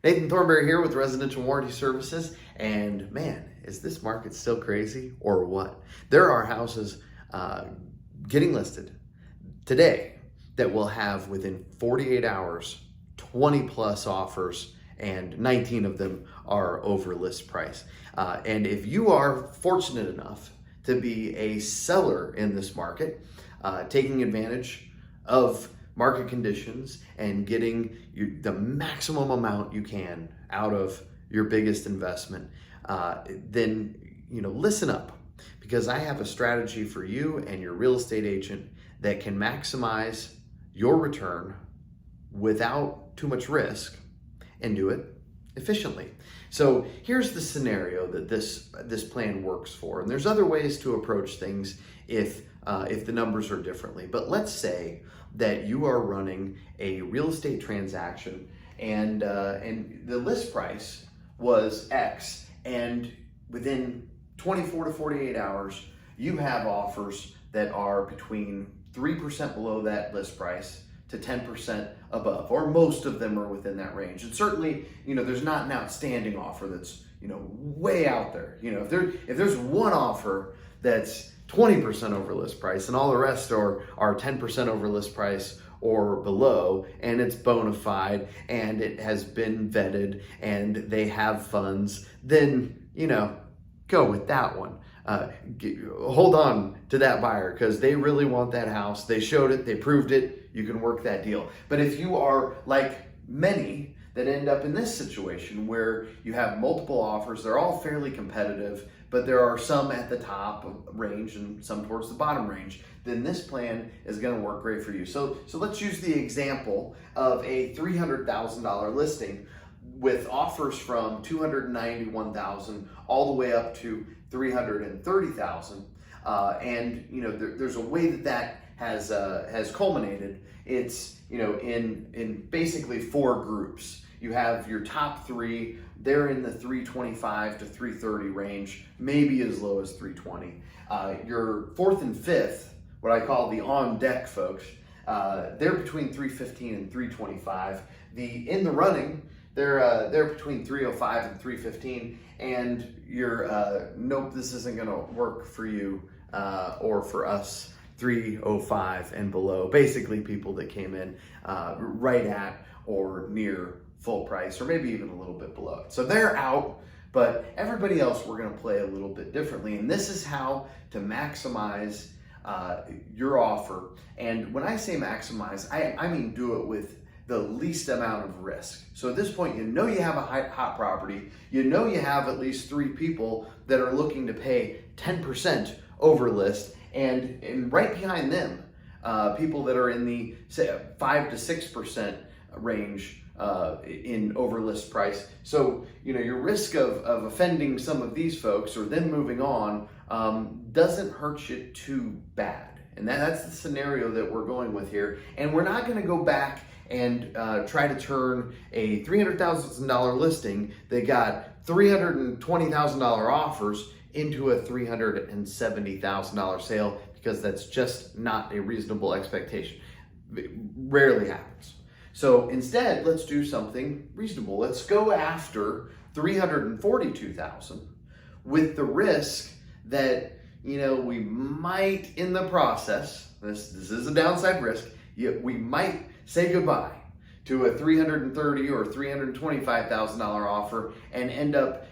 Nathan Thornberry here with Residential Warranty Services, and man, is this market still crazy or what? There are houses getting listed today that will have within 48 hours 20 plus offers, and 19 of them are over list price. And if you are fortunate enough to be a seller in this market, taking advantage of market conditions and getting the maximum amount you can out of your biggest investment, then listen up, because I have a strategy for you and your real estate agent that can maximize your return without too much risk and do it efficiently. So here's the scenario that this plan works for, and there's other ways to approach things if the numbers are differently. But let's say that you are running a real estate transaction and the list price was X, and within 24 to 48 hours, you have offers that are between 3% below that list price to 10% above, or most of them are within that range. And certainly, there's not an outstanding offer that's, way out there. If there's one offer that's 20% over list price and all the rest are 10% over list price or below, and it's bona fide and it has been vetted and they have funds, then, go with that one. Hold on to that buyer because they really want that house. They showed it, they proved it, you can work that deal. But if you are like many that end up in this situation where you have multiple offers, they're all fairly competitive, but there are some at the top range and some towards the bottom range, then this plan is going to work great for you. So let's use the example of a $300,000 listing with offers from $291,000 all the way up to $330,000. There's a way that has culminated. It's in basically four groups. You have your top three, they're in the 325 to 330 range, maybe as low as 320. Your fourth and fifth, what I call the on deck folks, they're between 315 and 325. In the running, they're between 305 and 315, and you're nope, this isn't going to work for you or for us. 305 and below, basically people that came in right at or near full price, or maybe even a little bit below it. So they're out, but everybody else we're going to play a little bit differently, and this is how to maximize your offer. And when I say maximize, I mean do it with the least amount of risk. So at this point, you have a hot property, you have at least three people that are looking to pay 10% over list, and right behind them, people that are in the 5 to 6% range in over list price. So your risk of offending some of these folks or them moving on doesn't hurt you too bad. And that's the scenario that we're going with here. And we're not going to go back and try to turn a $300,000 listing that got $320,000 offers into a $370,000 sale, because that's just not a reasonable expectation. It rarely happens. So instead, let's do something reasonable. Let's go after $342,000 with the risk that we might, in the process, this is a downside risk, we might say goodbye to a $330,000 or $325,000 offer and end up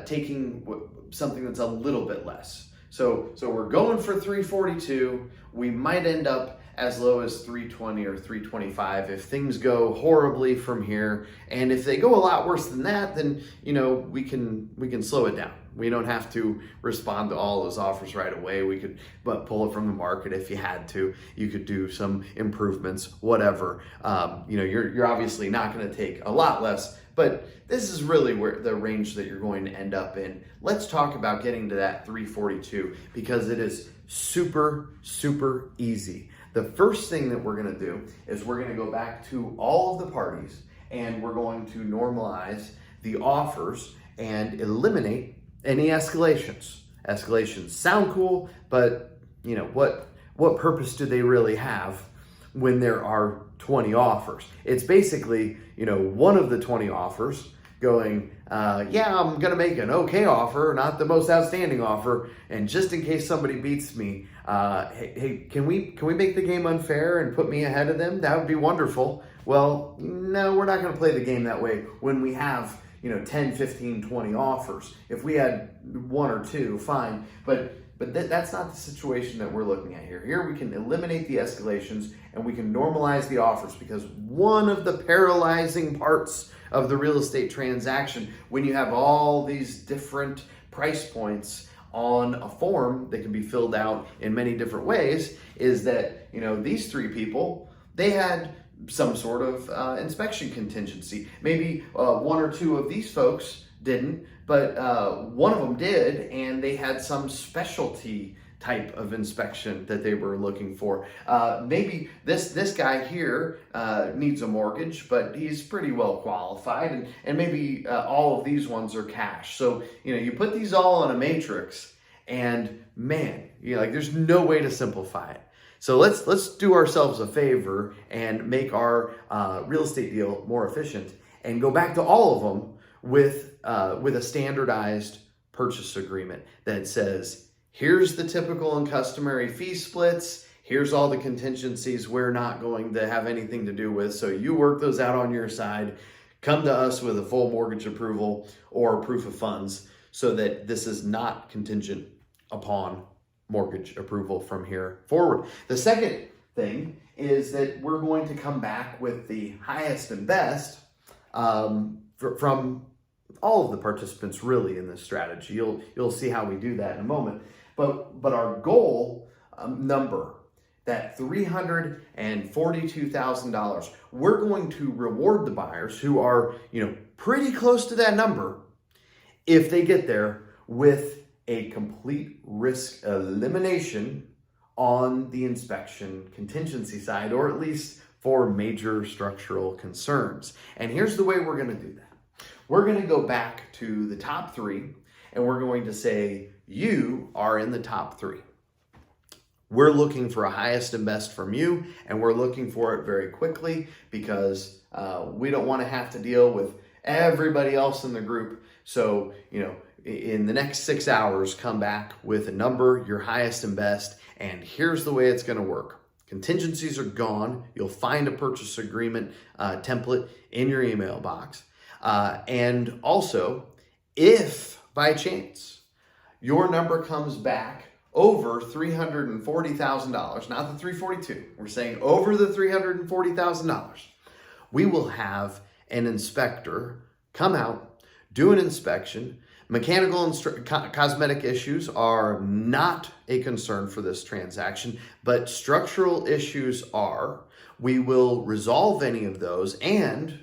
taking something that's a little bit less. So we're going for 342. We might end up as low as 320 or 325 if things go horribly from here. And if they go a lot worse than that, then we can slow it down. We don't have to respond to all those offers right away. We could pull it from the market if you had to. You could do some improvements, whatever. You're obviously not going to take a lot less, but this is really where the range that you're going to end up in. Let's talk about getting to that 342, because it is super, super easy. The first thing that we're going to do is we're going to go back to all of the parties, and we're going to normalize the offers and eliminate any escalations. Escalations sound cool, but what purpose do they really have when there are 20 offers. It's basically, one of the 20 offers going, yeah, I'm going to make an okay offer, not the most outstanding offer. And just in case somebody beats me, hey, can we make the game unfair and put me ahead of them? That would be wonderful. Well, no, we're not going to play the game that way when we have 10, 15, 20 offers. If we had one or two, fine. But that's not the situation that we're looking at here. Here we can eliminate the escalations and we can normalize the offers, because one of the paralyzing parts of the real estate transaction, when you have all these different price points on a form that can be filled out in many different ways, is that these three people, they had some sort of inspection contingency. Maybe one or two of these folks didn't, but one of them did, and they had some specialty type of inspection that they were looking for. Maybe this guy here needs a mortgage, but he's pretty well qualified, and maybe all of these ones are cash. So you put these all on a matrix, and man, there's no way to simplify it. So let's do ourselves a favor and make our real estate deal more efficient, and go back to all of them with a standardized purchase agreement that says, here's the typical and customary fee splits, here's all the contingencies we're not going to have anything to do with, so you work those out on your side, come to us with a full mortgage approval or proof of funds, so that this is not contingent upon mortgage approval from here forward. The second thing is that we're going to come back with the highest and best from all of the participants really in this strategy. You'll see how we do that in a moment. But our goal number, that $342,000, we're going to reward the buyers who are pretty close to that number if they get there with a complete risk elimination on the inspection contingency side, or at least for major structural concerns. And here's the way we're going to do that. We're going to go back to the top three, and we're going to say, you are in the top three. We're looking for a highest and best from you, and we're looking for it very quickly, because we don't want to have to deal with everybody else in the group. So, in the next 6 hours, come back with a number, your highest and best, and here's the way it's going to work. Contingencies are gone. You'll find a purchase agreement template in your email box. And also, if by chance your number comes back over $340,000, not the 342, we're saying over the $340,000, we will have an inspector come out, do an inspection. Mechanical and cosmetic issues are not a concern for this transaction, but structural issues are. We will resolve any of those, and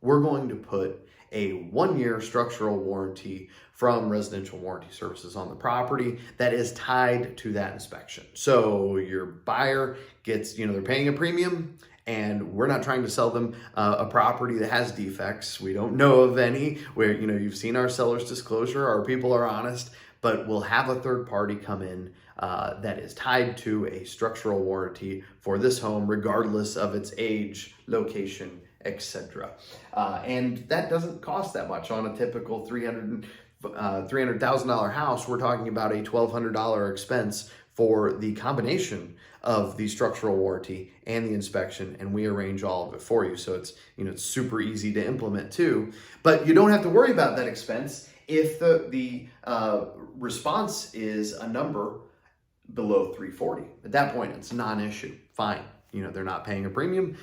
we're going to put a 1-year structural warranty from Residential Warranty Services on the property that is tied to that inspection. So your buyer gets, they're paying a premium, and we're not trying to sell them a property that has defects. We don't know of any. Where, you've seen our seller's disclosure, our people are honest, but we'll have a third party come in that is tied to a structural warranty for this home, regardless of its age, location, etc. And that doesn't cost that much on a typical $300,000 house. We're talking about a $1,200 expense for the combination of the structural warranty and the inspection, and we arrange all of it for you. So it's it's super easy to implement too. But you don't have to worry about that expense if the response is a number below 340. At that point, it's a non-issue. Fine, they're not paying a premium.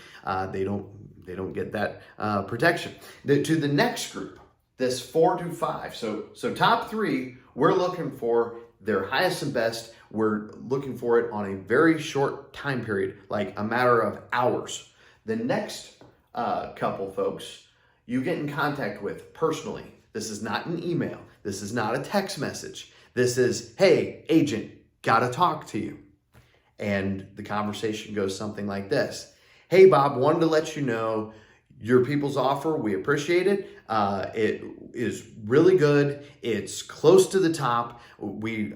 They don't get that protection. To the next group, this 4 to 5. So top three, we're looking for their highest and best. We're looking for it on a very short time period, like a matter of hours. The next couple folks you get in contact with personally. This is not an email. This is not a text message. This is, hey, agent, gotta talk to you. And the conversation goes something like this. Hey, Bob, wanted to let you know your people's offer. We appreciate it. It is really good. It's close to the top. We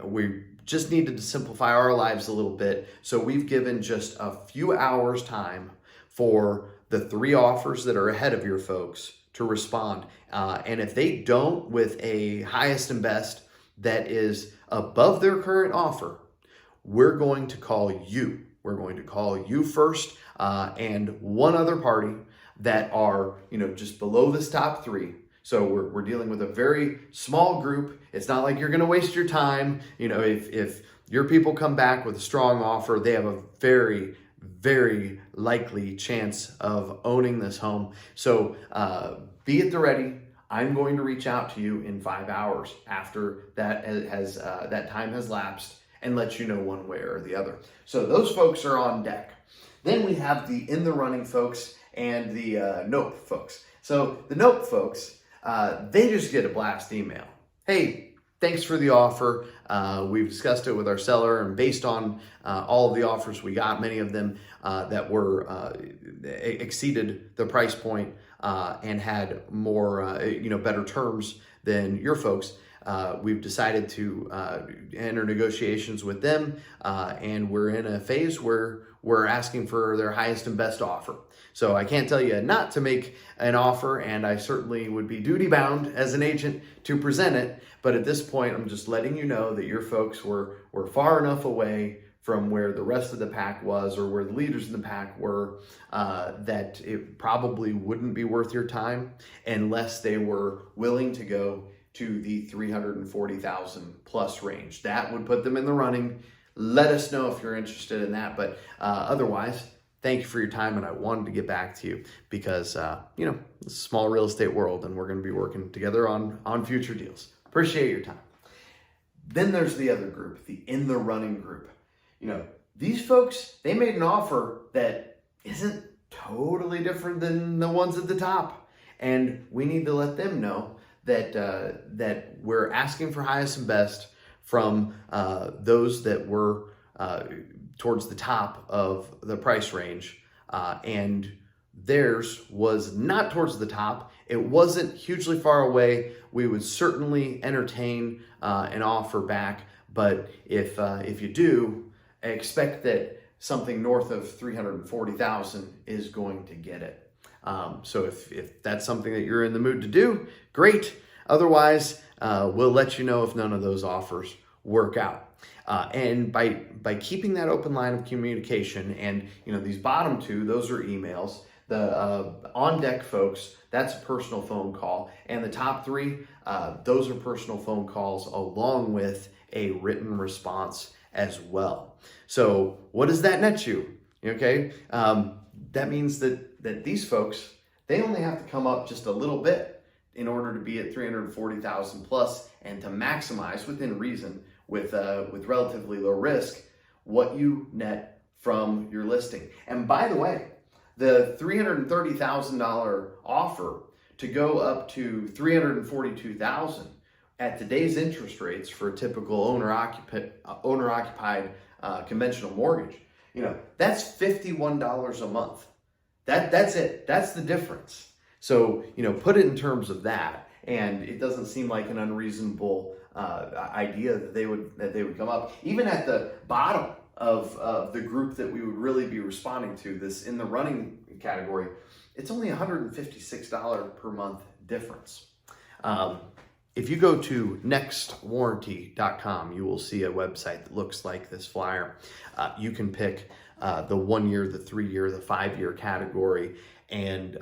just needed to simplify our lives a little bit. So we've given just a few hours time for the 3 offers that are ahead of your folks to respond. And if they don't with a highest and best that is above their current offer, we're going to call you. We're going to call you first and one other party that are, just below this top 3. So we're dealing with a very small group. It's not like you're going to waste your time. If your people come back with a strong offer, they have a very, very likely chance of owning this home. So be at the ready. I'm going to reach out to you in 5 hours after that that time has lapsed and let you know one way or the other. So those folks are on deck. Then we have the in the running folks and the nope folks. So the nope folks, they just get a blast email. Hey, thanks for the offer. We've discussed it with our seller, and based on all of the offers we got, many of them that were exceeded the price point and had more, better terms than your folks. We've decided to enter negotiations with them, and we're in a phase where we're asking for their highest and best offer. So I can't tell you not to make an offer, and I certainly would be duty bound as an agent to present it. But at this point, I'm just letting you know that your folks were far enough away from where the rest of the pack was, or where the leaders in the pack were, that it probably wouldn't be worth your time unless they were willing to go to the 340,000 plus range. That would put them in the running. Let us know if you're interested in that. But otherwise, thank you for your time. And I wanted to get back to you because, it's a small real estate world, and we're going to be working together on future deals. Appreciate your time. Then there's the other group, the in the running group. These folks, they made an offer that isn't totally different than the ones at the top. And we need to let them know that we're asking for highest and best from those that were towards the top of the price range, and theirs was not towards the top. It wasn't hugely far away. We would certainly entertain an offer back, but if you do, expect that something north of 340,000 is going to get it. So if that's something that you're in the mood to do, great. Otherwise, we'll let you know if none of those offers work out. And by keeping that open line of communication, and these bottom 2, those are emails. The on deck folks, that's a personal phone call, and the top 3, those are personal phone calls along with a written response as well. So what does that net you? Okay, that means that these folks, they only have to come up just a little bit in order to be at 340,000 plus, and to maximize within reason with relatively low risk what you net from your listing. And by the way, the $330,000 offer to go up to 342,000 at today's interest rates for a typical owner occupied conventional mortgage, that's $51 a month. That's it. That's the difference. So, put it in terms of that, and it doesn't seem like an unreasonable idea that they would come up. Even at the bottom of the group that we would really be responding to, this in the running category, it's only $156 per month difference. If you go to nextwarranty.com, you will see a website that looks like this flyer. You can pick the 1 year, the 3 year, the 5 year category, and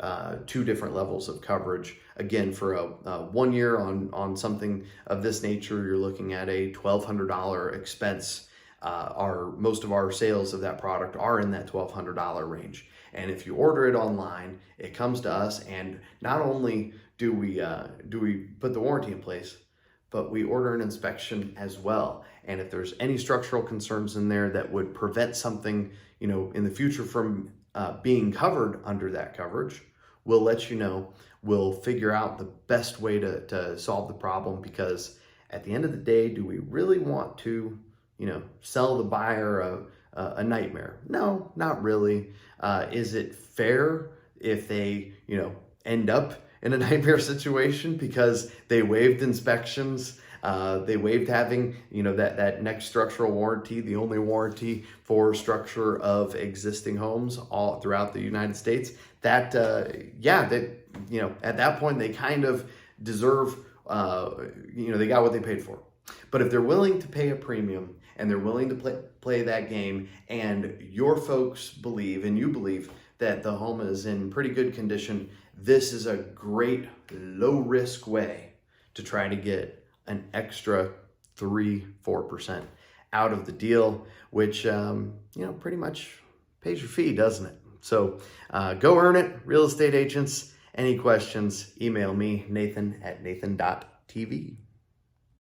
2 different levels of coverage. Again, for a 1 year on something of this nature, you're looking at a $1,200 expense. Most of our sales of that product are in that $1,200 range. And if you order it online, it comes to us, and not only do we put the warranty in place, but we order an inspection as well. And if there's any structural concerns in there that would prevent something, in the future from being covered under that coverage, we'll let you know. We'll figure out the best way to solve the problem, because at the end of the day, do we really want to, sell the buyer a nightmare? No, not really. Is it fair if they, end up in a nightmare situation because they waived inspections They waived having, that next structural warranty, the only warranty for structure of existing homes all throughout the United States. At that point they kind of deserve, they got what they paid for. But if they're willing to pay a premium and they're willing to play that game, and your folks believe and you believe that the home is in pretty good condition, this is a great low risk way to try to get an extra 3-4% out of the deal, which pretty much pays your fee, doesn't it? So go earn it, real estate agents. Any questions, email me, Nathan@nathan.tv.